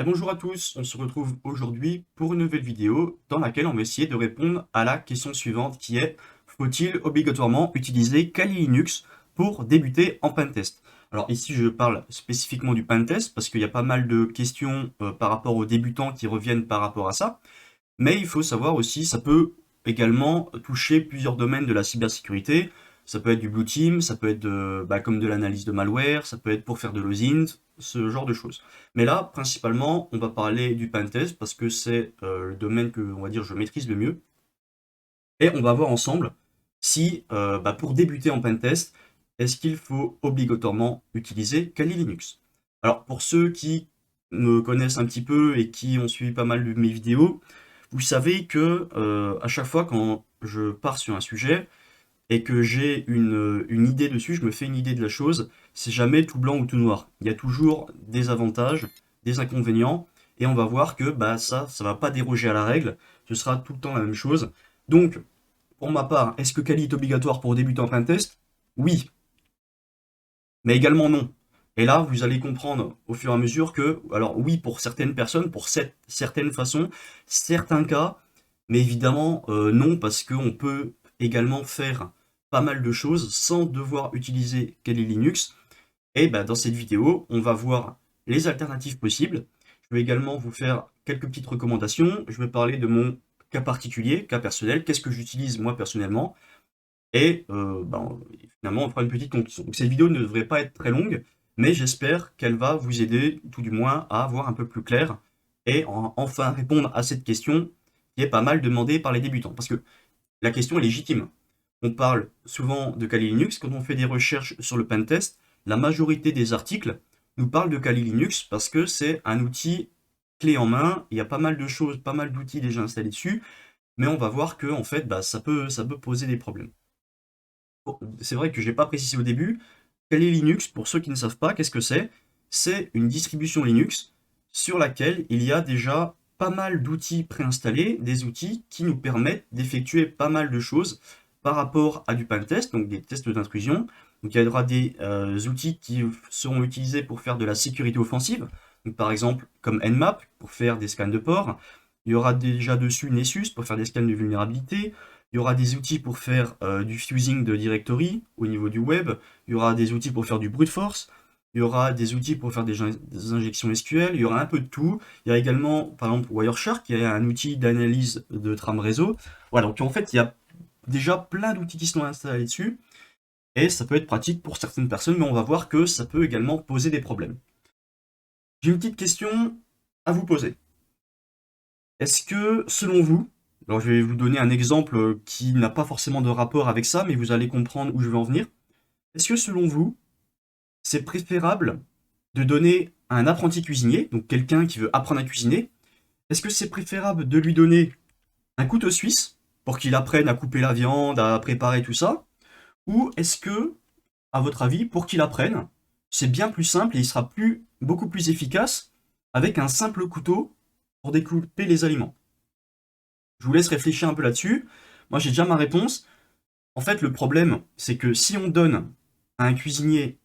Et bonjour à tous, on se retrouve aujourd'hui pour une nouvelle vidéo dans laquelle on va essayer de répondre à la question suivante qui est: faut-il obligatoirement utiliser Kali Linux pour débuter en pentest? Alors ici je parle spécifiquement du pentest parce qu'il y a pas mal de questions par rapport aux débutants qui reviennent par rapport à ça, mais il faut savoir aussi, ça peut également toucher plusieurs domaines de la cybersécurité. Ça peut être du blue team, ça peut être comme de l'analyse de malware, ça peut être pour faire de l'OSINT, ce genre de choses. Mais là, principalement, on va parler du pentest parce que c'est le domaine que, on va dire, je maîtrise le mieux. Et on va voir ensemble si, pour débuter en pentest, est-ce qu'il faut obligatoirement utiliser Kali Linux. Alors, pour ceux qui me connaissent un petit peu et qui ont suivi pas mal de mes vidéos, vous savez que à chaque fois quand je pars sur un sujet et que j'ai une idée dessus, je me fais une idée de la chose, c'est jamais tout blanc ou tout noir. Il y a toujours des avantages, des inconvénients, et on va voir que ça va pas déroger à la règle, ce sera tout le temps la même chose. Donc, pour ma part, est-ce que Kali est obligatoire pour débuter en pentest? Oui, mais également non. Et là, vous allez comprendre au fur et à mesure que, alors oui, pour certaines personnes, pour certaines façons, certains cas, mais évidemment non, parce qu'on peut également faire pas mal de choses sans devoir utiliser Kali Linux. Et dans cette vidéo, on va voir les alternatives possibles. Je vais également vous faire quelques petites recommandations. Je vais parler de mon cas particulier, cas personnel, qu'est-ce que j'utilise moi personnellement. Et finalement, on fera une petite conclusion. Donc, cette vidéo ne devrait pas être très longue, mais j'espère qu'elle va vous aider, tout du moins, à voir un peu plus clair et enfin répondre à cette question qui est pas mal demandée par les débutants. Parce que la question est légitime. On parle souvent de Kali Linux. Quand on fait des recherches sur le pentest, la majorité des articles nous parlent de Kali Linux parce que c'est un outil clé en main. Il y a pas mal de choses, pas mal d'outils déjà installés dessus, mais on va voir que en fait, ça peut poser des problèmes. Bon, c'est vrai que je n'ai pas précisé au début. Kali Linux, pour ceux qui ne savent pas, qu'est-ce que c'est? C'est une distribution Linux sur laquelle il y a déjà pas mal d'outils préinstallés, des outils qui nous permettent d'effectuer pas mal de choses par rapport à du pentest, donc des tests d'intrusion. Donc il y aura des outils qui seront utilisés pour faire de la sécurité offensive, donc par exemple comme Nmap pour faire des scans de port. Il y aura déjà dessus Nessus pour faire des scans de vulnérabilité. Il y aura des outils pour faire du fusing de directory au niveau du web. Il y aura des outils pour faire du brute force. Il y aura des outils pour faire des injections SQL. Il y aura un peu de tout. Il y a également, par exemple, Wireshark, qui est un outil d'analyse de trame réseau. Voilà, donc en fait, il y a déjà plein d'outils qui sont installés dessus. Et ça peut être pratique pour certaines personnes, mais on va voir que ça peut également poser des problèmes. J'ai une petite question à vous poser. Est-ce que, selon vous, alors je vais vous donner un exemple qui n'a pas forcément de rapport avec ça, mais vous allez comprendre où je veux en venir. Est-ce que, selon vous, c'est préférable de donner à un apprenti cuisinier, donc quelqu'un qui veut apprendre à cuisiner, est-ce que c'est préférable de lui donner un couteau suisse pour qu'il apprenne à couper la viande, à préparer tout ça, ou est-ce que, à votre avis, pour qu'il apprenne, c'est bien plus simple et il sera beaucoup plus efficace avec un simple couteau pour découper les aliments? Je vous laisse réfléchir un peu là-dessus. Moi, j'ai déjà ma réponse. En fait, le problème, c'est que si on donne à un cuisinier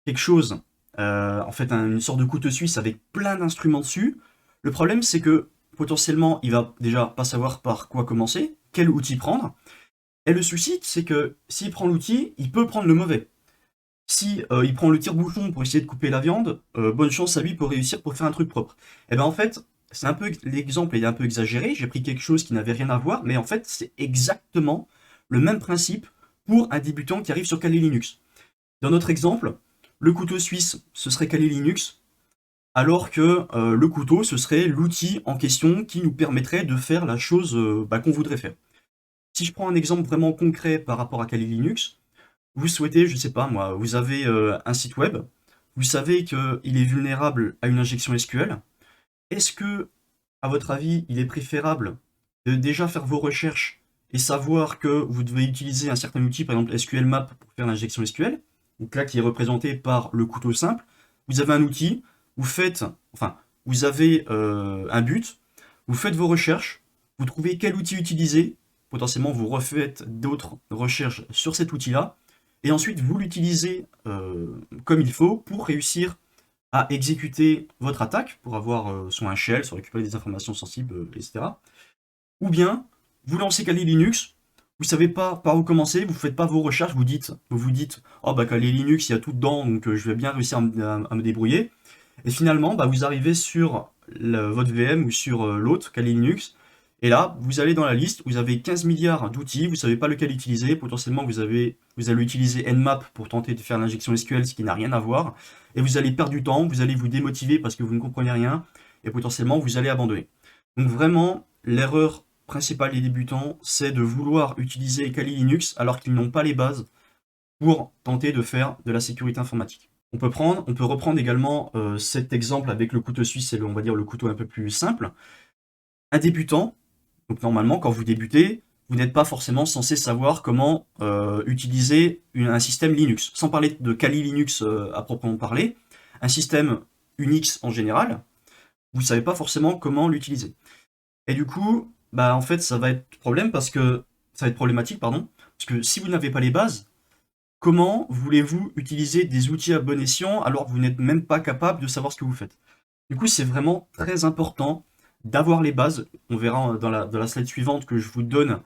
quelque chose, en fait, une sorte de couteau suisse avec plein d'instruments dessus, le problème, c'est que potentiellement, il va déjà pas savoir par quoi commencer, quel outil prendre. Et le souci, c'est que s'il prend l'outil, il peut prendre le mauvais. Si il prend le tire-bouchon pour essayer de couper la viande, bonne chance à lui pour réussir pour faire un truc propre. Et ben en fait, c'est un peu l'exemple est un peu exagéré. J'ai pris quelque chose qui n'avait rien à voir, mais en fait c'est exactement le même principe pour un débutant qui arrive sur Kali Linux. Dans notre exemple, le couteau suisse ce serait Kali Linux, alors que le couteau ce serait l'outil en question qui nous permettrait de faire la chose qu'on voudrait faire. Si je prends un exemple vraiment concret par rapport à Kali Linux, vous souhaitez, je sais pas moi, vous avez un site web, vous savez qu'il est vulnérable à une injection SQL. Est-ce que, à votre avis, il est préférable de déjà faire vos recherches et savoir que vous devez utiliser un certain outil, par exemple SQL Map pour faire l'injection SQL, donc là qui est représenté par le couteau simple. Vous avez un outil, vous faites, enfin, vous avez un but, vous faites vos recherches, vous trouvez quel outil utiliser, potentiellement vous refaites d'autres recherches sur cet outil-là, et ensuite vous l'utilisez comme il faut pour réussir à exécuter votre attaque pour avoir soit un shell, soit récupérer des informations sensibles, etc. Ou bien, vous lancez Kali Linux, vous savez pas par où commencer, vous faites pas vos recherches, vous dites, oh bah Kali Linux, il y a tout dedans, donc je vais bien réussir à me débrouiller. Et finalement, bah, vous arrivez sur votre VM ou sur l'autre, Kali Linux, et là, vous allez dans la liste, vous avez 15 milliards d'outils, vous ne savez pas lequel utiliser, potentiellement vous allez utiliser Nmap pour tenter de faire l'injection SQL, ce qui n'a rien à voir, et vous allez perdre du temps, vous allez vous démotiver parce que vous ne comprenez rien, et potentiellement vous allez abandonner. Donc vraiment, l'erreur principale des débutants, c'est de vouloir utiliser Kali Linux alors qu'ils n'ont pas les bases pour tenter de faire de la sécurité informatique. On peut reprendre également cet exemple avec le couteau suisse et on va dire le couteau un peu plus simple. Un débutant, donc normalement quand vous débutez, vous n'êtes pas forcément censé savoir comment utiliser un système Linux. Sans parler de Kali Linux à proprement parler, un système Unix en général, vous ne savez pas forcément comment l'utiliser. Et du coup, bah en fait ça va être problématique, pardon, parce que si vous n'avez pas les bases, comment voulez-vous utiliser des outils à bon escient alors que vous n'êtes même pas capable de savoir ce que vous faites? Du coup, c'est vraiment très important d'avoir les bases. On verra dans la slide suivante que je vous donne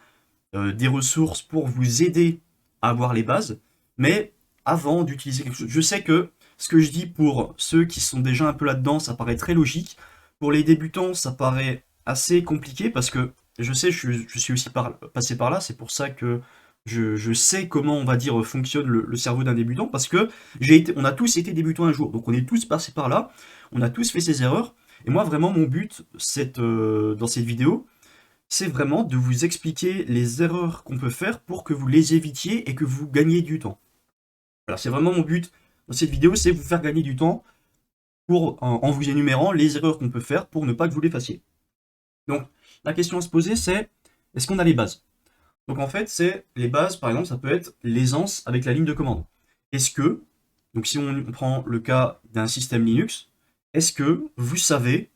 des ressources pour vous aider à avoir les bases. Mais avant d'utiliser quelque chose, je sais que ce que je dis pour ceux qui sont déjà un peu là-dedans, ça paraît très logique. Pour les débutants, ça paraît assez compliqué parce que je sais, je suis aussi passé par là. C'est pour ça que je sais comment, on va dire, fonctionne le cerveau d'un débutant parce que on a tous été débutants un jour. Donc on est tous passés par là. On a tous fait ces erreurs. Et moi, vraiment, mon but, dans cette vidéo, c'est vraiment de vous expliquer les erreurs qu'on peut faire pour que vous les évitiez et que vous gagniez du temps. Alors c'est vraiment mon but dans cette vidéo, c'est vous faire gagner du temps en vous énumérant les erreurs qu'on peut faire pour ne pas que vous les fassiez. Donc la question à se poser c'est, est-ce qu'on a les bases? Donc en fait c'est les bases, par exemple ça peut être l'aisance avec la ligne de commande. Est-ce que, donc si on prend le cas d'un système Linux, est-ce que vous savez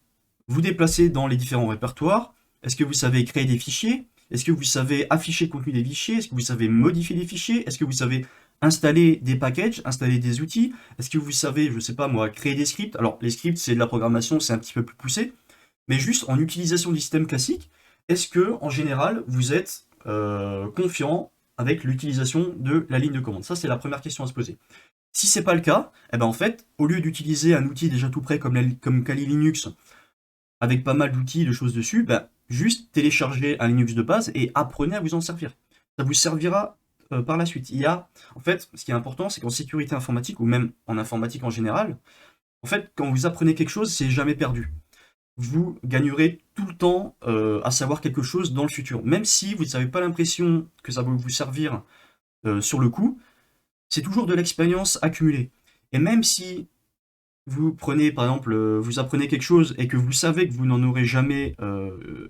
vous déplacer dans les différents répertoires? Est-ce que vous savez créer des fichiers? Est-ce que vous savez afficher le contenu des fichiers? Est-ce que vous savez modifier les fichiers? Est-ce que vous savez installer des packages, installer des outils? Est-ce que vous savez, je ne sais pas moi, créer des scripts? Alors les scripts c'est de la programmation, c'est un petit peu plus poussé, mais juste en utilisation du système classique, est-ce que en général vous êtes confiant avec l'utilisation de la ligne de commande? Ça c'est la première question à se poser. Si c'est pas le cas, eh ben en fait, au lieu d'utiliser un outil déjà tout prêt comme Kali Linux, avec pas mal d'outils, de choses dessus, bah, juste téléchargez un Linux de base et apprenez à vous en servir. Ça vous servira par la suite. En fait, ce qui est important, c'est qu'en sécurité informatique, ou même en informatique en général, en fait, quand vous apprenez quelque chose, c'est jamais perdu. Vous gagnerez tout le temps à savoir quelque chose dans le futur. Même si vous n'avez pas l'impression que ça va vous servir sur le coup, c'est toujours de l'expérience accumulée. Et même si vous prenez par exemple, vous apprenez quelque chose et que vous savez que vous n'en aurez jamais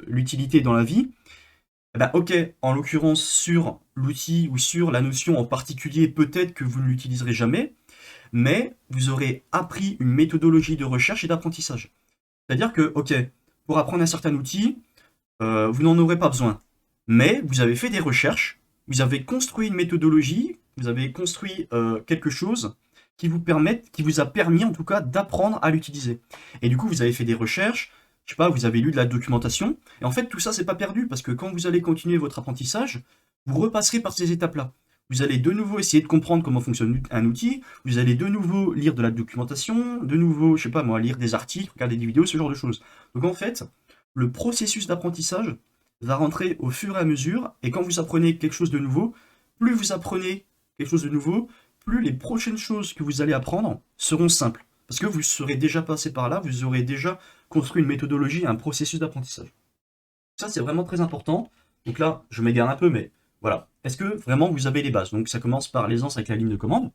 l'utilité dans la vie, eh ben, ok, en l'occurrence sur l'outil ou sur la notion en particulier, peut-être que vous ne l'utiliserez jamais, mais vous aurez appris une méthodologie de recherche et d'apprentissage. C'est-à-dire que, ok, pour apprendre un certain outil, vous n'en aurez pas besoin, mais vous avez fait des recherches, vous avez construit une méthodologie, vous avez construit quelque chose qui vous a permis en tout cas d'apprendre à l'utiliser. Et du coup, vous avez fait des recherches, je sais pas, vous avez lu de la documentation, et en fait, tout ça, c'est pas perdu, parce que quand vous allez continuer votre apprentissage, vous repasserez par ces étapes-là. Vous allez de nouveau essayer de comprendre comment fonctionne un outil, vous allez de nouveau lire de la documentation, de nouveau, je sais pas moi, lire des articles, regarder des vidéos, ce genre de choses. Donc en fait, le processus d'apprentissage va rentrer au fur et à mesure, et quand vous apprenez quelque chose de nouveau, plus vous apprenez quelque chose de nouveau, plus les prochaines choses que vous allez apprendre seront simples. Parce que vous serez déjà passé par là, vous aurez déjà construit une méthodologie, un processus d'apprentissage. Ça, c'est vraiment très important. Donc là, je m'égare un peu, mais voilà. Est-ce que vraiment vous avez les bases? Donc ça commence par l'aisance avec la ligne de commande.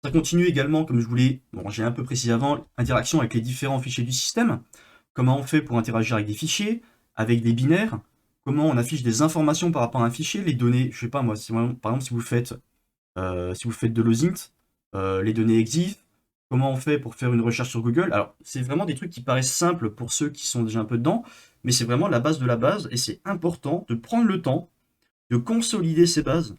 Ça continue également, comme je voulais, bon, j'ai un peu précisé avant, interaction avec les différents fichiers du système. Comment on fait pour interagir avec des fichiers, avec des binaires, comment on affiche des informations par rapport à un fichier, les données, je sais pas moi, par exemple si vous faites de l'OSINT, les données EXIF, comment on fait pour faire une recherche sur Google. Alors, c'est vraiment des trucs qui paraissent simples pour ceux qui sont déjà un peu dedans, mais c'est vraiment la base de la base, et c'est important de prendre le temps de consolider ces bases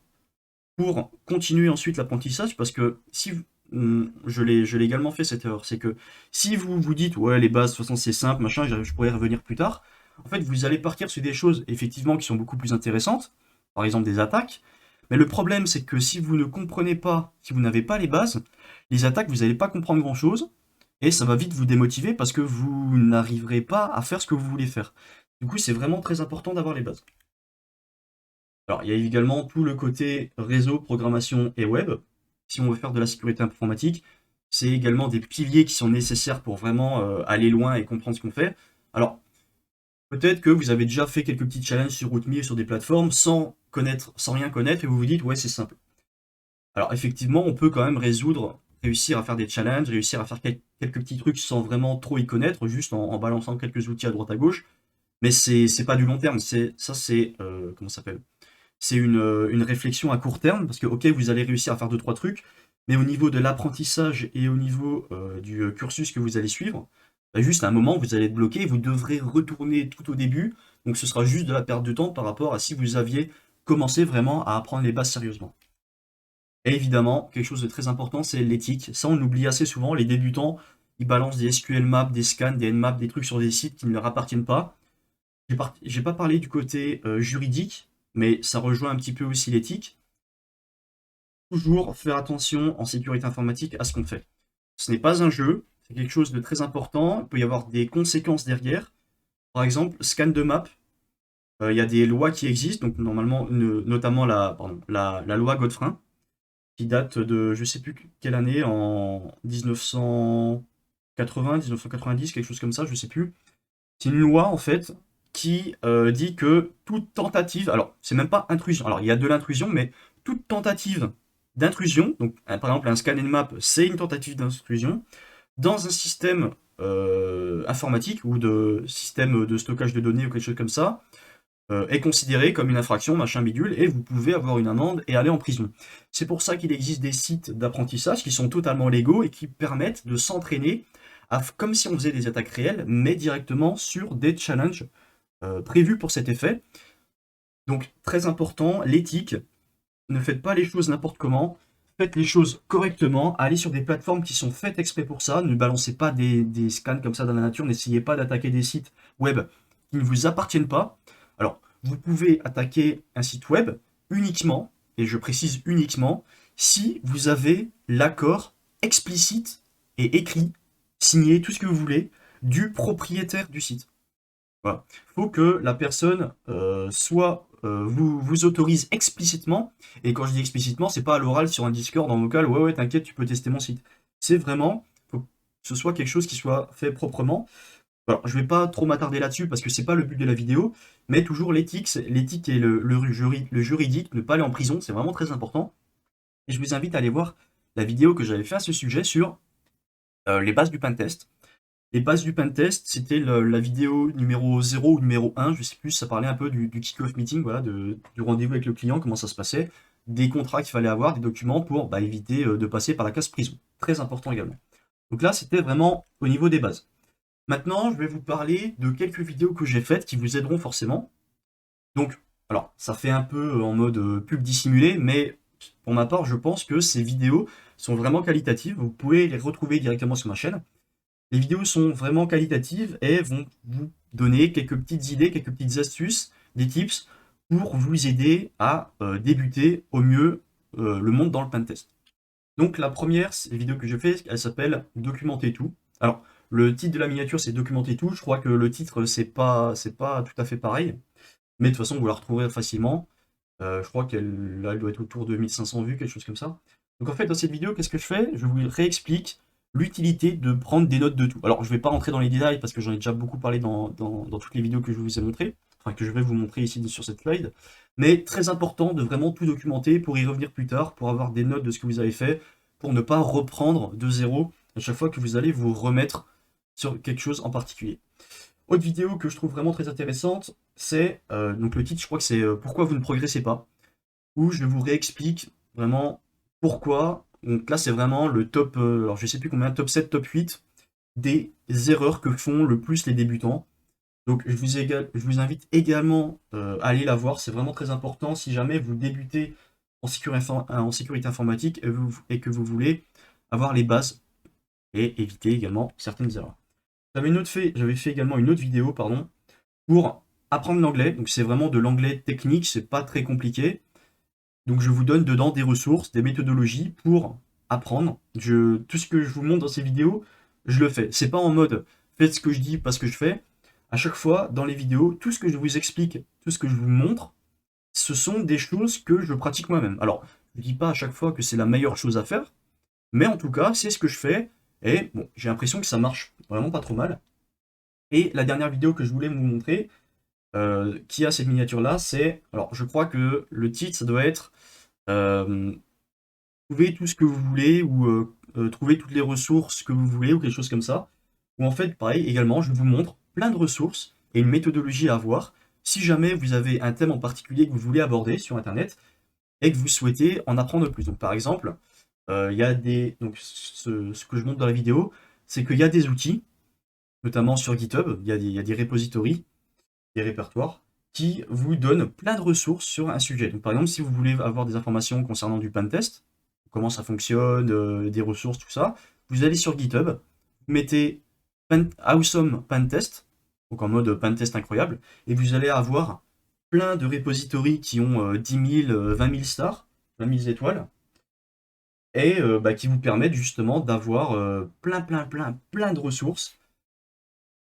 pour continuer ensuite l'apprentissage, parce que si je l'ai également fait cette erreur. C'est que si vous vous dites, ouais, les bases, de toute façon, c'est simple, machin, je pourrais y revenir plus tard, en fait, vous allez partir sur des choses, effectivement, qui sont beaucoup plus intéressantes, par exemple des attaques, mais le problème, c'est que si vous ne comprenez pas, si vous n'avez pas les bases, les attaques, vous n'allez pas comprendre grand-chose, et ça va vite vous démotiver parce que vous n'arriverez pas à faire ce que vous voulez faire. Du coup, c'est vraiment très important d'avoir les bases. Alors, il y a également tout le côté réseau, programmation et web. Si on veut faire de la sécurité informatique, c'est également des piliers qui sont nécessaires pour vraiment aller loin et comprendre ce qu'on fait. Alors, peut-être que vous avez déjà fait quelques petits challenges sur Rootme et sur des plateformes sans connaître, sans rien connaître, et vous vous dites, ouais, c'est simple. Alors, effectivement, on peut quand même réussir à faire des challenges, réussir à faire quelques petits trucs sans vraiment trop y connaître, juste en balançant quelques outils à droite à gauche. Mais c'est pas du long terme. Comment ça s'appelle? C'est une réflexion à court terme, parce que ok, vous allez réussir à faire deux, trois trucs, mais au niveau de l'apprentissage et au niveau du cursus que vous allez suivre, bah, juste à un moment, vous allez être bloqué, vous devrez retourner tout au début, donc ce sera juste de la perte de temps par rapport à si vous aviez commencé vraiment à apprendre les bases sérieusement. Et évidemment, quelque chose de très important, c'est l'éthique. Ça, on oublie assez souvent. Les débutants, ils balancent des SQL maps, des scans, des Nmaps, des trucs sur des sites qui ne leur appartiennent pas. J'ai pas parlé du côté juridique, mais ça rejoint un petit peu aussi l'éthique. Toujours faire attention en sécurité informatique à ce qu'on fait. Ce n'est pas un jeu, c'est quelque chose de très important. Il peut y avoir des conséquences derrière. Par exemple, scan de map. Il y a des lois qui existent, donc normalement, notamment la loi Godfrein, qui date de je sais plus quelle année, en 1980, 1990, quelque chose comme ça, je sais plus. C'est une loi en fait qui dit que toute tentative, alors c'est même pas intrusion, alors il y a de l'intrusion, mais toute tentative d'intrusion, donc par exemple un scan and map, c'est une tentative d'intrusion, dans un système informatique ou de système de stockage de données ou quelque chose comme ça, est considéré comme une infraction, machin bidule, et vous pouvez avoir une amende et aller en prison. C'est pour ça qu'il existe des sites d'apprentissage qui sont totalement légaux et qui permettent de s'entraîner comme si on faisait des attaques réelles, mais directement sur des challenges prévus pour cet effet. Donc très important, l'éthique, ne faites pas les choses n'importe comment, faites les choses correctement, allez sur des plateformes qui sont faites exprès pour ça, ne balancez pas des scans comme ça dans la nature, n'essayez pas d'attaquer des sites web qui ne vous appartiennent pas. Alors, vous pouvez attaquer un site web uniquement, et je précise uniquement, si vous avez l'accord explicite et écrit, signé, tout ce que vous voulez, du propriétaire du site. Voilà. Il faut que la personne soit vous autorise explicitement, et quand je dis explicitement, c'est pas à l'oral sur un Discord en vocal, ouais ouais t'inquiète, tu peux tester mon site. C'est vraiment, faut que ce soit quelque chose qui soit fait proprement. Alors, je vais pas trop m'attarder là-dessus parce que c'est pas le but de la vidéo, mais toujours l'éthique, l'éthique et le juridique, ne pas aller en prison, c'est vraiment très important. Et je vous invite à aller voir la vidéo que j'avais fait à ce sujet sur les bases du pentest. Les bases du pentest, c'était la vidéo numéro 0 ou numéro 1, je sais plus, ça parlait un peu du kick-off meeting, voilà, du rendez-vous avec le client, comment ça se passait, des contrats qu'il fallait avoir, des documents pour éviter de passer par la case prison. Très important également. Donc là, c'était vraiment au niveau des bases. Maintenant, je vais vous parler de quelques vidéos que j'ai faites qui vous aideront forcément. Donc, alors, ça fait un peu en mode pub dissimulé, mais pour ma part, je pense que ces vidéos sont vraiment qualitatives. Vous pouvez les retrouver directement sur ma chaîne. Les vidéos sont vraiment qualitatives et vont vous donner quelques petites idées, quelques petites astuces, des tips pour vous aider à débuter au mieux le monde dans le pentest. Donc la première vidéo que je fais, elle s'appelle Documenter tout. Alors, le titre de la miniature, c'est Documenter tout. Je crois que le titre, c'est pas tout à fait pareil. Mais de toute façon, vous la retrouverez facilement. Je crois elle doit être autour de 1500 vues, quelque chose comme ça. Donc en fait, dans cette vidéo, qu'est-ce que je fais? Je vous réexplique l'utilité de prendre des notes de tout. Alors, je ne vais pas rentrer dans les détails parce que j'en ai déjà beaucoup parlé dans toutes les vidéos que je vous ai montrées, enfin que je vais vous montrer ici sur cette slide. Mais très important de vraiment tout documenter pour y revenir plus tard, pour avoir des notes de ce que vous avez fait, pour ne pas reprendre de zéro à chaque fois que vous allez vous remettre sur quelque chose en particulier. Autre vidéo que je trouve vraiment très intéressante, c'est, donc le titre je crois que c'est Pourquoi vous ne progressez pas, où je vous réexplique vraiment pourquoi. Donc là c'est vraiment le top, alors je sais plus combien, top 7, top 8 des erreurs que font le plus les débutants. Donc je vous invite également à aller la voir, c'est vraiment très important si jamais vous débutez en sécurité informatique et que vous voulez avoir les bases et éviter également certaines erreurs. J'avais fait également une autre vidéo, pardon, pour apprendre l'anglais. Donc c'est vraiment de l'anglais technique, c'est pas très compliqué. Donc je vous donne dedans des ressources, des méthodologies pour apprendre. Tout ce que je vous montre dans ces vidéos, je le fais. C'est pas en mode faites ce que je dis parce que je fais. À chaque fois, dans les vidéos, tout ce que je vous explique, tout ce que je vous montre, ce sont des choses que je pratique moi-même. Alors, je dis pas à chaque fois que c'est la meilleure chose à faire, mais en tout cas, c'est ce que je fais. Et bon, j'ai l'impression que ça marche vraiment pas trop mal. Et la dernière vidéo que je voulais vous montrer, qui a cette miniature-là, c'est... Alors, je crois que le titre, ça doit être trouver tout ce que vous voulez ou trouver toutes les ressources que vous voulez ou quelque chose comme ça. Ou en fait, pareil, également, je vous montre plein de ressources et une méthodologie à avoir si jamais vous avez un thème en particulier que vous voulez aborder sur Internet et que vous souhaitez en apprendre plus. Donc, par exemple, il y a des... Donc, ce que je montre dans la vidéo, c'est qu'il y a des outils, notamment sur GitHub, il y a des repositories, des répertoires, qui vous donnent plein de ressources sur un sujet. Donc, par exemple, si vous voulez avoir des informations concernant du pentest, comment ça fonctionne, des ressources, tout ça, vous allez sur GitHub, vous mettez Awesome Pentest, donc en mode pentest incroyable, et vous allez avoir plein de repositories qui ont 10 000, 20 000 stars, 20 000 étoiles, et qui vous permettent justement d'avoir plein de ressources.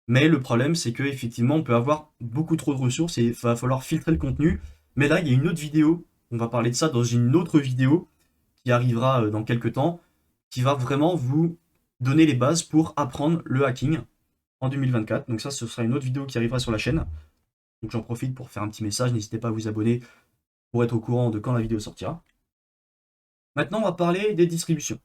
Mais le problème, c'est qu'effectivement, on peut avoir beaucoup trop de ressources et il va falloir filtrer le contenu. Mais là, il y a une autre vidéo, on va parler de ça dans une autre vidéo qui arrivera dans quelques temps, qui va vraiment vous donner les bases pour apprendre le hacking en 2024. Donc ça, ce sera une autre vidéo qui arrivera sur la chaîne. Donc j'en profite pour faire un petit message, n'hésitez pas à vous abonner pour être au courant de quand la vidéo sortira. Maintenant, on va parler des distributions.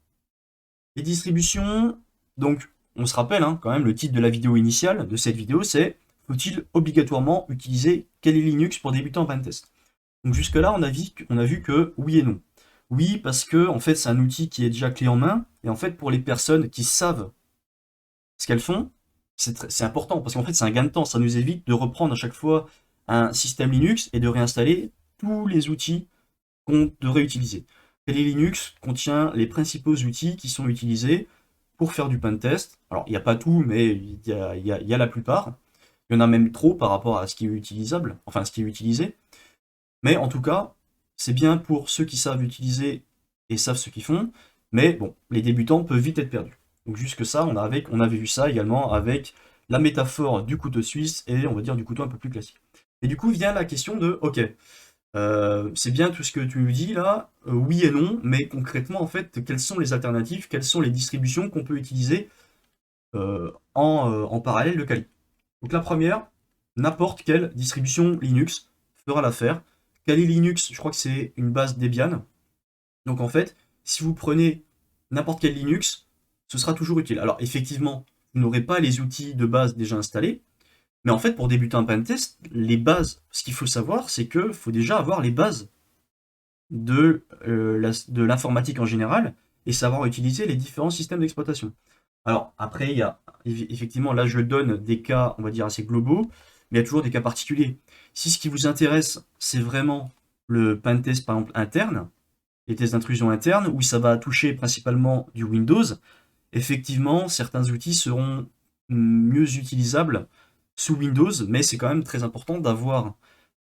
Les distributions, donc on se rappelle quand même le titre de la vidéo initiale de cette vidéo, c'est faut-il obligatoirement utiliser Kali Linux pour débuter en pentest? Donc jusque là on a vu que oui et non. Oui parce que en fait c'est un outil qui est déjà clé en main et en fait pour les personnes qui savent ce qu'elles font, c'est important parce qu'en fait c'est un gain de temps, ça nous évite de reprendre à chaque fois un système Linux et de réinstaller tous les outils qu'on devrait utiliser. Kali Linux contient les principaux outils qui sont utilisés pour faire du pentest. Alors, il n'y a pas tout, mais il y a la plupart. Il y en a même trop par rapport à ce qui est utilisable, enfin ce qui est utilisé. Mais en tout cas, c'est bien pour ceux qui savent utiliser et savent ce qu'ils font. Mais bon, les débutants peuvent vite être perdus. Donc jusque ça, on avait vu ça également avec la métaphore du couteau suisse et on va dire du couteau un peu plus classique. Et du coup vient la question de, ok, c'est bien tout ce que tu nous dis là, oui et non, mais concrètement en fait, quelles sont les alternatives, quelles sont les distributions qu'on peut utiliser en parallèle de Kali. Donc la première, n'importe quelle distribution Linux fera l'affaire. Kali Linux, je crois que c'est une base Debian. Donc en fait, si vous prenez n'importe quel Linux, ce sera toujours utile. Alors effectivement, vous n'aurez pas les outils de base déjà installés, mais en fait, pour débuter un pentest, les bases, ce qu'il faut savoir, c'est qu'il faut déjà avoir les bases de l'informatique en général et savoir utiliser les différents systèmes d'exploitation. Alors après, il y a effectivement, là je donne des cas, on va dire, assez globaux, mais il y a toujours des cas particuliers. Si ce qui vous intéresse, c'est vraiment le pentest, par exemple, interne, les tests d'intrusion interne, où ça va toucher principalement du Windows, effectivement, certains outils seront mieux utilisables sous Windows, mais c'est quand même très important d'avoir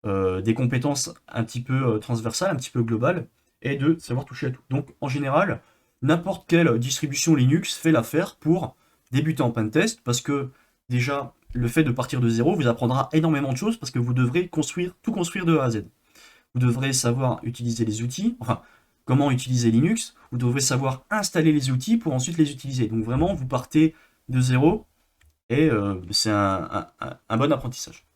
des compétences un petit peu transversales, un petit peu globales, et de savoir toucher à tout. Donc en général, n'importe quelle distribution Linux fait l'affaire pour débuter en pentest, parce que déjà, le fait de partir de zéro vous apprendra énormément de choses, parce que vous devrez tout construire de A à Z. Vous devrez savoir utiliser les outils, enfin, comment utiliser Linux, vous devrez savoir installer les outils pour ensuite les utiliser. Donc vraiment, vous partez de zéro, et c'est un bon apprentissage.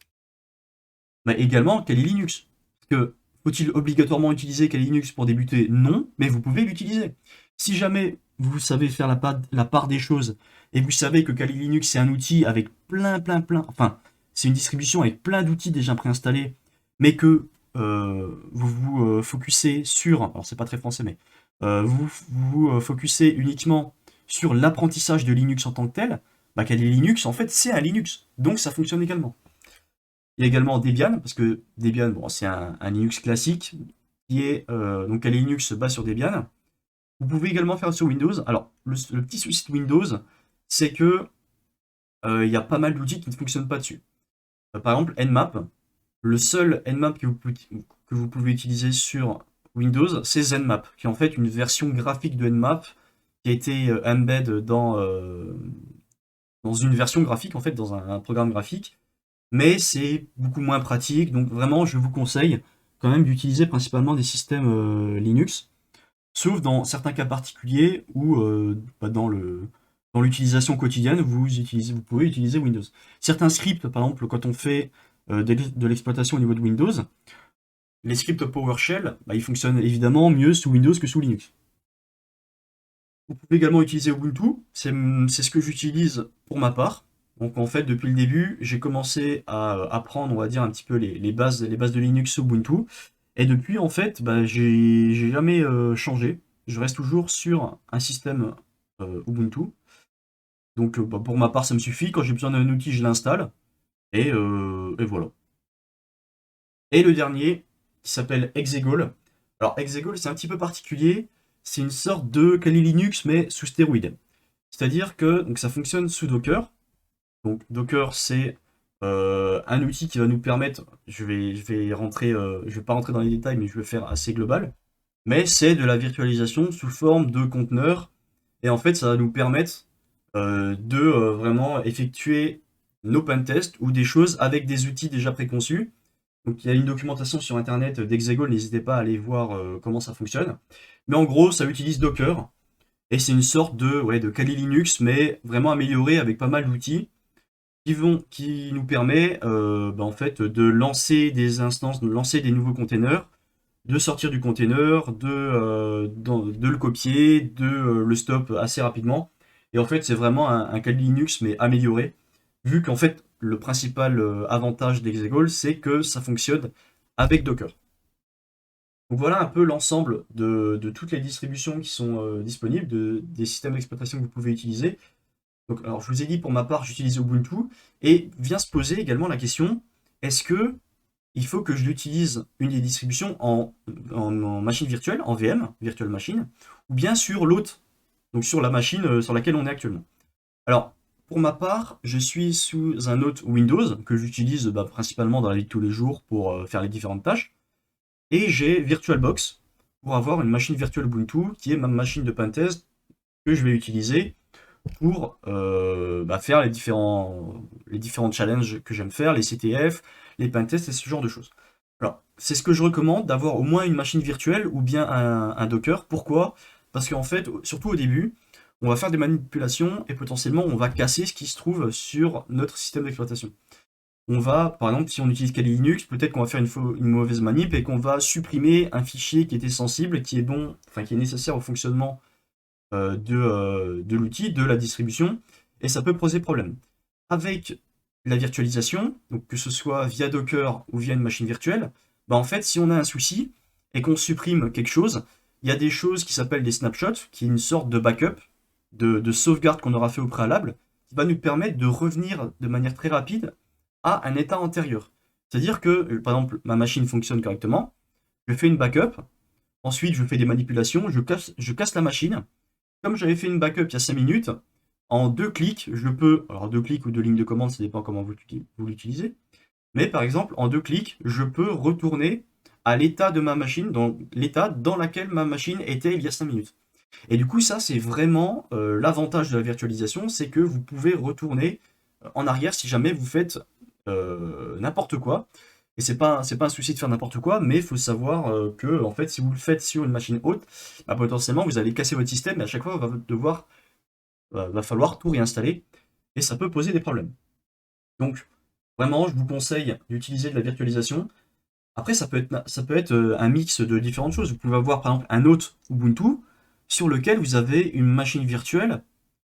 Mais également, Kali Linux. Parce que faut-il obligatoirement utiliser Kali Linux pour débuter? Non, mais vous pouvez l'utiliser. Si jamais vous savez faire la part des choses et vous savez que Kali Linux c'est un outil avec enfin, c'est une distribution avec plein d'outils déjà préinstallés, mais que vous vous focussez sur, alors c'est pas très français, mais vous vous focussez uniquement sur l'apprentissage de Linux en tant que tel, bah Kali Linux en fait c'est un Linux, donc ça fonctionne également. Il y a également Debian, parce que Debian, bon, c'est un Linux classique, qui est donc Kali Linux se base sur Debian. Vous pouvez également faire sur Windows. Alors, le petit souci de Windows, c'est que il y a pas mal d'outils qui ne fonctionnent pas dessus. Par exemple, Nmap. Le seul Nmap que vous pouvez utiliser sur Windows, c'est ZenMap, qui est en fait une version graphique de Nmap qui a été embed dans une version graphique, en fait, dans un programme graphique. Mais c'est beaucoup moins pratique, donc vraiment, je vous conseille quand même d'utiliser principalement des systèmes Linux, sauf dans certains cas particuliers où dans l'utilisation quotidienne, vous pouvez utiliser Windows. Certains scripts, par exemple, quand on fait de l'exploitation au niveau de Windows, les scripts PowerShell, bah, ils fonctionnent évidemment mieux sous Windows que sous Linux. Vous pouvez également utiliser Ubuntu, c'est ce que j'utilise pour ma part. Donc en fait, depuis le début, j'ai commencé à apprendre, on va dire, un petit peu les bases de Linux sous Ubuntu. Et depuis, en fait, bah, j'ai jamais changé. Je reste toujours sur un système Ubuntu. Donc bah, pour ma part, ça me suffit. Quand j'ai besoin d'un outil, je l'installe. Et voilà. Et le dernier, qui s'appelle Exegol. Alors Exegol, c'est un petit peu particulier. C'est une sorte de Kali Linux, mais sous stéroïdes. C'est-à-dire que donc, ça fonctionne sous Docker. Donc Docker, c'est un outil qui va nous permettre, je vais pas rentrer dans les détails, mais je vais faire assez global. Mais c'est de la virtualisation sous forme de conteneurs. Et en fait, ça va nous permettre de vraiment effectuer nos pentests ou des choses avec des outils déjà préconçus. Donc il y a une documentation sur internet d'Exegol, n'hésitez pas à aller voir comment ça fonctionne. Mais en gros, ça utilise Docker et c'est une sorte de Kali Linux, mais vraiment amélioré avec pas mal d'outils qui nous permet bah, en fait de lancer des instances, de lancer des nouveaux containers, de sortir du container, de le copier, de le stop assez rapidement. Et en fait, c'est vraiment un Kali Linux mais amélioré, vu qu'en fait le principal avantage d'Exegol, c'est que ça fonctionne avec Docker. Donc voilà un peu l'ensemble de toutes les distributions qui sont disponibles, des systèmes d'exploitation que vous pouvez utiliser. Donc, alors, je vous ai dit, pour ma part, j'utilise Ubuntu, et vient se poser également la question, est-ce que il faut que je l'utilise une des distributions en machine virtuelle, en VM, Virtual Machine, ou bien sur l'autre, donc sur la machine sur laquelle on est actuellement. Alors, pour ma part, je suis sous un hôte Windows, que j'utilise bah, principalement dans la vie de tous les jours pour faire les différentes tâches, et j'ai VirtualBox pour avoir une machine virtuelle Ubuntu, qui est ma machine de pentest que je vais utiliser pour bah, faire les différents challenges que j'aime faire, les CTF, les pentests et ce genre de choses. Alors, c'est ce que je recommande, d'avoir au moins une machine virtuelle ou bien un Docker. Pourquoi? Parce qu'en fait, surtout au début, on va faire des manipulations et potentiellement on va casser ce qui se trouve sur notre système d'exploitation. On va, par exemple, si on utilise Kali Linux, peut-être qu'on va faire une mauvaise manip et qu'on va supprimer un fichier qui était sensible, qui est bon, enfin qui est nécessaire au fonctionnement de l'outil, de la distribution, et ça peut poser problème. Avec la virtualisation, donc que ce soit via Docker ou via une machine virtuelle, bah en fait, si on a un souci et qu'on supprime quelque chose, il y a des choses qui s'appellent des snapshots, qui est une sorte de backup, de sauvegarde qu'on aura fait au préalable, qui va nous permettre de revenir de manière très rapide à un état antérieur. C'est-à-dire que, par exemple, ma machine fonctionne correctement, je fais une backup, ensuite je fais des manipulations, je casse la machine, comme j'avais fait une backup il y a 5 minutes, en 2 clics, je peux, alors 2 clics ou 2 lignes de commande, ça dépend comment vous l'utilisez, mais par exemple, en 2 clics, je peux retourner à l'état de ma machine, dans l'état dans lequel ma machine était il y a 5 minutes. Et du coup, ça, c'est vraiment l'avantage de la virtualisation, c'est que vous pouvez retourner en arrière si jamais vous faites n'importe quoi. Et c'est pas un souci de faire n'importe quoi, mais il faut savoir que en fait, si vous le faites sur une machine haute, bah, potentiellement vous allez casser votre système et à chaque fois va falloir tout réinstaller et ça peut poser des problèmes. Donc vraiment, je vous conseille d'utiliser de la virtualisation. Après, ça peut être un mix de différentes choses. Vous pouvez avoir par exemple un hôte Ubuntu sur lequel vous avez une machine virtuelle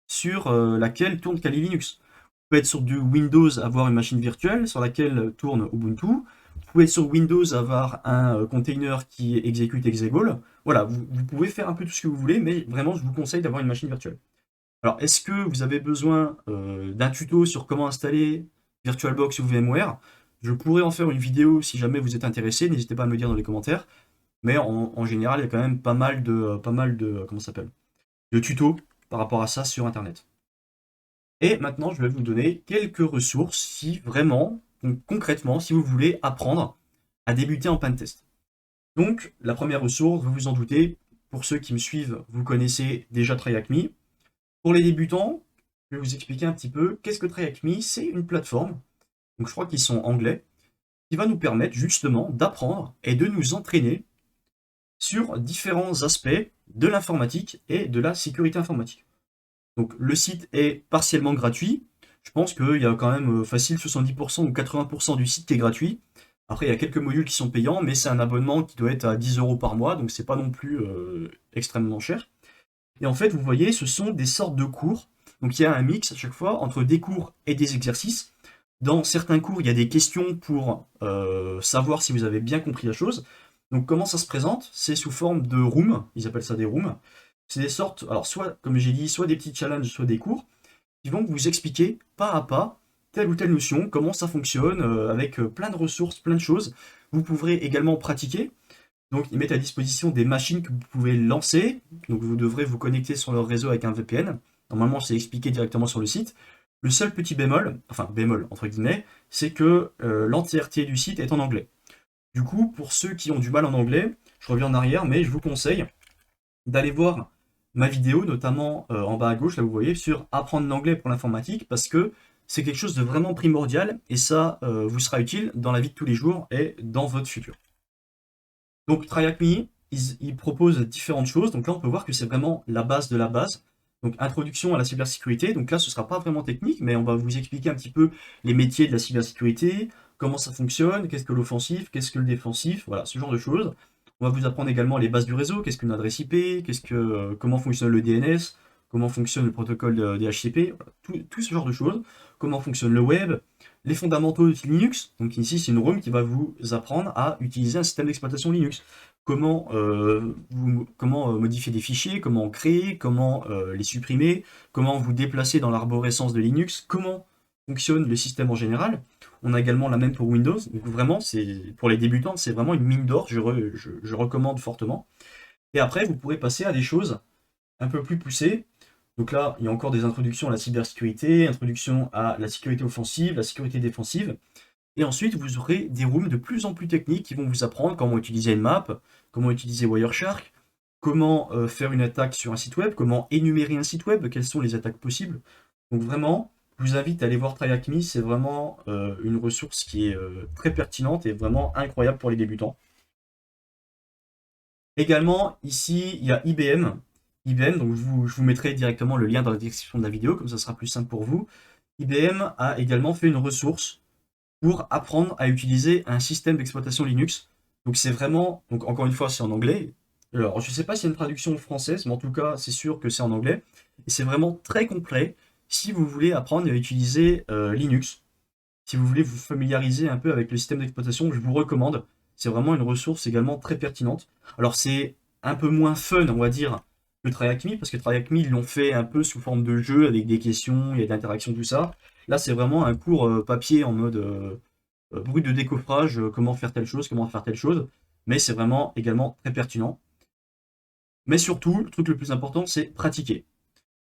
sur laquelle tourne Kali Linux. Vous pouvez être sur du Windows, avoir une machine virtuelle sur laquelle tourne Ubuntu. Vous pouvez être sur Windows, avoir un container qui exécute Exegol. Voilà, vous pouvez faire un peu tout ce que vous voulez, mais vraiment, je vous conseille d'avoir une machine virtuelle. Alors, est-ce que vous avez besoin d'un tuto sur comment installer VirtualBox ou VMware? Je pourrais en faire une vidéo si jamais vous êtes intéressé, n'hésitez pas à me le dire dans les commentaires. mais en général, il y a quand même pas mal de comment ça s'appelle, de tutos par rapport à ça sur Internet. Et maintenant, je vais vous donner quelques ressources si vraiment, donc concrètement, si vous voulez apprendre à débuter en pentest. Donc, la première ressource, vous vous en doutez, pour ceux qui me suivent, vous connaissez déjà TryHackMe. Pour les débutants, je vais vous expliquer un petit peu qu'est-ce que TryHackMe. C'est une plateforme, donc je crois qu'ils sont anglais, qui va nous permettre justement d'apprendre et de nous entraîner sur différents aspects de l'informatique et de la sécurité informatique. Donc le site est partiellement gratuit. Je pense qu'il y a quand même facile 70% ou 80% du site qui est gratuit. Après, il y a quelques modules qui sont payants, mais c'est un abonnement qui doit être à 10 € par mois, donc c'est pas non plus extrêmement cher. Et en fait, vous voyez, ce sont des sortes de cours. Donc il y a un mix à chaque fois entre des cours et des exercices. Dans certains cours, il y a des questions pour savoir si vous avez bien compris la chose. Donc comment ça se présente? C'est sous forme de rooms, ils appellent ça des rooms. C'est des sortes, alors soit, comme j'ai dit, soit des petits challenges, soit des cours, qui vont vous expliquer pas à pas telle ou telle notion, comment ça fonctionne, avec plein de ressources, plein de choses. Vous pourrez également pratiquer. Donc ils mettent à disposition des machines que vous pouvez lancer. Donc vous devrez vous connecter sur leur réseau avec un VPN. Normalement, c'est expliqué directement sur le site. Le seul petit bémol, enfin bémol entre guillemets, c'est que l'entièreté du site est en anglais. Du coup, pour ceux qui ont du mal en anglais, je reviens en arrière, mais je vous conseille d'aller voir ma vidéo, notamment en bas à gauche, là vous voyez, sur apprendre l'anglais pour l'informatique, parce que c'est quelque chose de vraiment primordial, et ça vous sera utile dans la vie de tous les jours et dans votre futur. Donc TryHackMe, ils proposent différentes choses, donc là on peut voir que c'est vraiment la base de la base. Donc introduction à la cybersécurité, donc là ce ne sera pas vraiment technique, mais on va vous expliquer un petit peu les métiers de la cybersécurité, comment ça fonctionne, qu'est-ce que l'offensif, qu'est-ce que le défensif, voilà, ce genre de choses. On va vous apprendre également les bases du réseau, qu'est-ce qu'une adresse IP, comment fonctionne le DNS, comment fonctionne le protocole DHCP, voilà, tout ce genre de choses, comment fonctionne le web, les fondamentaux de Linux. Donc ici, c'est une ROM qui va vous apprendre à utiliser un système d'exploitation Linux. Comment modifier des fichiers, comment créer, comment les supprimer, comment vous déplacer dans l'arborescence de Linux, comment fonctionne le système en général. On a également la même pour Windows. Donc vraiment, pour les débutants, c'est vraiment une mine d'or. Je recommande fortement. Et après, vous pourrez passer à des choses un peu plus poussées. Donc là, il y a encore des introductions à la cybersécurité, introduction à la sécurité offensive, la sécurité défensive. Et ensuite, vous aurez des rooms de plus en plus techniques qui vont vous apprendre comment utiliser une map, comment utiliser Wireshark, comment faire une attaque sur un site web, comment énumérer un site web, quelles sont les attaques possibles. Donc vraiment, je vous invite à aller voir TryHackMe, c'est vraiment une ressource qui est très pertinente et vraiment incroyable pour les débutants. Également, ici, il y a IBM. IBM, donc je vous mettrai directement le lien dans la description de la vidéo, comme ça sera plus simple pour vous. IBM a également fait une ressource pour apprendre à utiliser un système d'exploitation Linux. Donc c'est vraiment, donc encore une fois, c'est en anglais. Alors je ne sais pas s'il y a une traduction française, mais en tout cas, c'est sûr que c'est en anglais. Et c'est vraiment très complet si vous voulez apprendre à utiliser Linux. Si vous voulez vous familiariser un peu avec le système d'exploitation, je vous recommande. C'est vraiment une ressource également très pertinente. Alors c'est un peu moins fun, on va dire, que TryHackMe, parce que TryHackMe, ils l'ont fait un peu sous forme de jeu, avec des questions, il y a de l'interaction, tout ça. Là, c'est vraiment un cours papier en mode brut de décoffrage, comment faire telle chose, comment faire telle chose. Mais c'est vraiment également très pertinent. Mais surtout, le truc le plus important, c'est pratiquer.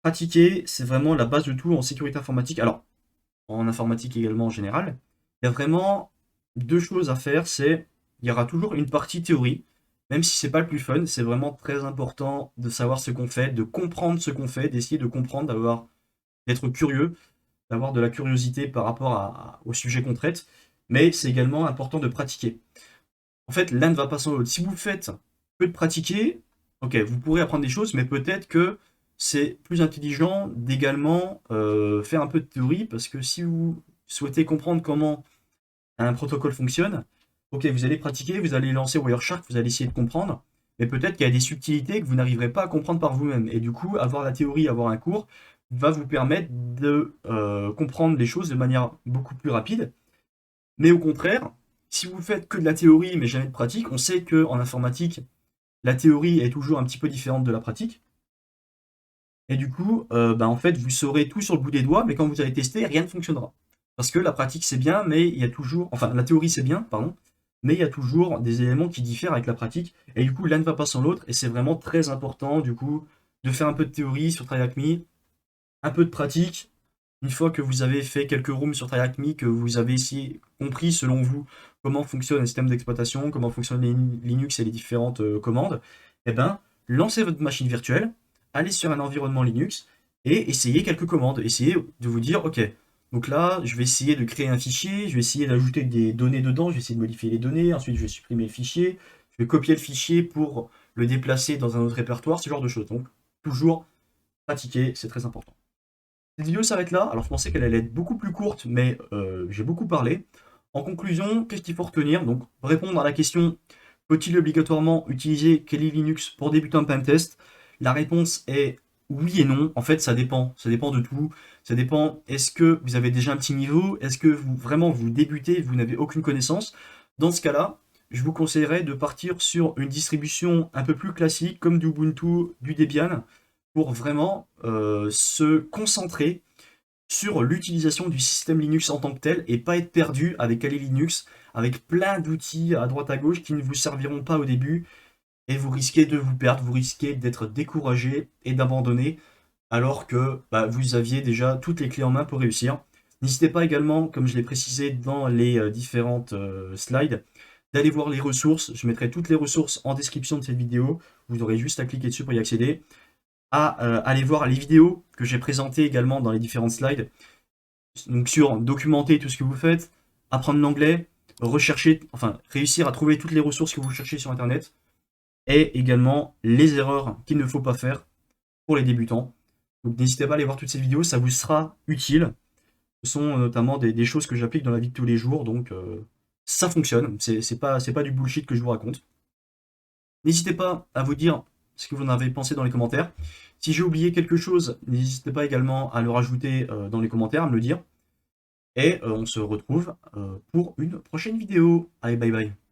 Pratiquer, c'est vraiment la base de tout en sécurité informatique. Alors, en informatique également en général, il y a vraiment deux choses à faire. Il y aura toujours une partie théorie, même si c'est pas le plus fun. C'est vraiment très important de savoir ce qu'on fait, de comprendre ce qu'on fait, d'essayer de comprendre, d'être curieux, d'avoir de la curiosité par rapport au sujet qu'on traite. Mais c'est également important de pratiquer. En fait, l'un ne va pas sans l'autre. Si vous faites peu de pratiquer, ok, vous pourrez apprendre des choses, mais peut-être que c'est plus intelligent d'également faire un peu de théorie, parce que si vous souhaitez comprendre comment un protocole fonctionne, ok, vous allez pratiquer, vous allez lancer Wireshark, vous allez essayer de comprendre, mais peut-être qu'il y a des subtilités que vous n'arriverez pas à comprendre par vous-même. Et du coup, avoir la théorie, avoir un cours, va vous permettre de comprendre les choses de manière beaucoup plus rapide. Mais au contraire, si vous faites que de la théorie mais jamais de pratique, on sait qu'en informatique, la théorie est toujours un petit peu différente de la pratique. Et du coup, en fait, vous saurez tout sur le bout des doigts, mais quand vous allez tester, rien ne fonctionnera. Parce que la pratique c'est bien, mais il y a toujours, enfin la théorie c'est bien, pardon, mais il y a toujours des éléments qui diffèrent avec la pratique, et du coup, l'un ne va pas sans l'autre, et c'est vraiment très important, du coup, de faire un peu de théorie sur TryHackMe, un peu de pratique. Une fois que vous avez fait quelques rooms sur TryHackMe, que vous avez compris, selon vous, comment fonctionne le système d'exploitation, comment fonctionnent les Linux et les différentes commandes, eh ben, lancez votre machine virtuelle, allez sur un environnement Linux, et essayez quelques commandes. Essayez de vous dire, ok, donc là, je vais essayer de créer un fichier, je vais essayer d'ajouter des données dedans, je vais essayer de modifier les données, ensuite je vais supprimer le fichier, je vais copier le fichier pour le déplacer dans un autre répertoire, ce genre de choses. Donc, toujours pratiquer, c'est très important. Cette vidéo s'arrête là. Alors, je pensais qu'elle allait être beaucoup plus courte, mais j'ai beaucoup parlé. En conclusion, qu'est-ce qu'il faut retenir? Donc, répondre à la question, faut-il obligatoirement utiliser Kali Linux pour débuter un pentest? La réponse est oui et non. En fait, ça dépend. Ça dépend de tout. Ça dépend, est-ce que vous avez déjà un petit niveau? Est-ce que vous vraiment vous débutez, vous n'avez aucune connaissance? Dans ce cas-là, je vous conseillerais de partir sur une distribution un peu plus classique, comme du Ubuntu, du Debian, pour vraiment se concentrer sur l'utilisation du système Linux en tant que tel et pas être perdu avec Kali Linux, avec plein d'outils à droite à gauche qui ne vous serviront pas au début et vous risquez de vous perdre, vous risquez d'être découragé et d'abandonner alors que bah, vous aviez déjà toutes les clés en main pour réussir. N'hésitez pas également, comme je l'ai précisé dans les différentes slides, d'aller voir les ressources. Je mettrai toutes les ressources en description de cette vidéo. Vous aurez juste à cliquer dessus pour y accéder. À aller voir les vidéos que j'ai présentées également dans les différentes slides. Donc sur documenter tout ce que vous faites, apprendre l'anglais, rechercher, enfin réussir à trouver toutes les ressources que vous cherchez sur Internet, et également les erreurs qu'il ne faut pas faire pour les débutants. Donc n'hésitez pas à aller voir toutes ces vidéos, ça vous sera utile. Ce sont notamment des choses que j'applique dans la vie de tous les jours, donc ça fonctionne, c'est pas du bullshit que je vous raconte. N'hésitez pas à vous dire ce que vous en avez pensé dans les commentaires. Si j'ai oublié quelque chose, n'hésitez pas également à le rajouter dans les commentaires, à me le dire. Et on se retrouve pour une prochaine vidéo. Allez, bye bye.